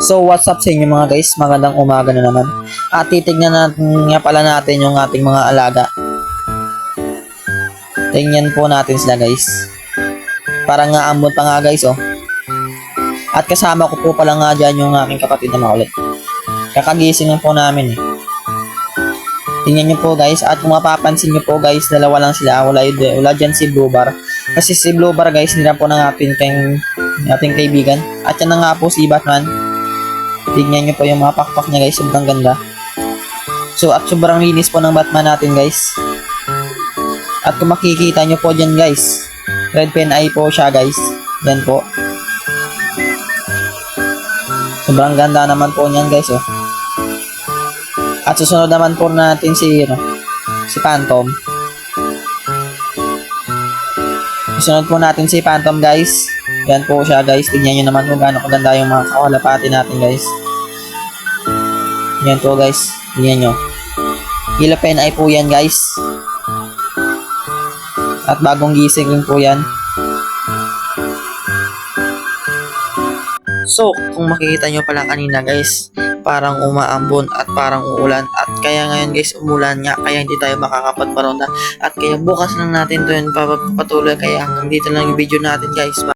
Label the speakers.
Speaker 1: So what's up sa inyo mga guys, magandang umaga na naman. At titignan natin nga pala natin yung ating mga alaga. Tingnan po natin sila guys. Parang nga ambon pa nga guys oh. At kasama ko po pala nga dyan yung aking kapatid na makulit. Kakagising lang po namin eh. Tingnan nyo po guys, at kung mapapansin nyo po guys, dalawa lang sila, wala dyan si Blue Bar. Kasi si Blue Bar guys, nila po ng ating kaibigan. At yan na nga po si Batman. Tignan nyo po yung mga pakpak niya guys, sobrang ganda. So at sobrang linis po ng Batman natin guys. At kung makikita nyo po dyan guys, red pen eye po siya guys. Yan po. Sobrang ganda naman po niyan guys oh. At susunod naman po natin si Phantom. Susunod po natin si Phantom guys. Yan po siya guys. Tignan nyo naman kung gaano kaganda yung mga kakalapati natin guys. Yan po guys. Tignan nyo. Yellow pen eye po yan guys. At bagong gising rin po yan. So, kung makikita nyo pala kanina guys, parang umaambon at parang uulan. At kaya ngayon guys, umulan nga. Kaya hindi tayo makakapagparonda. At kaya bukas lang natin ito yun papatuloy. Kaya hanggang dito lang yung video natin guys.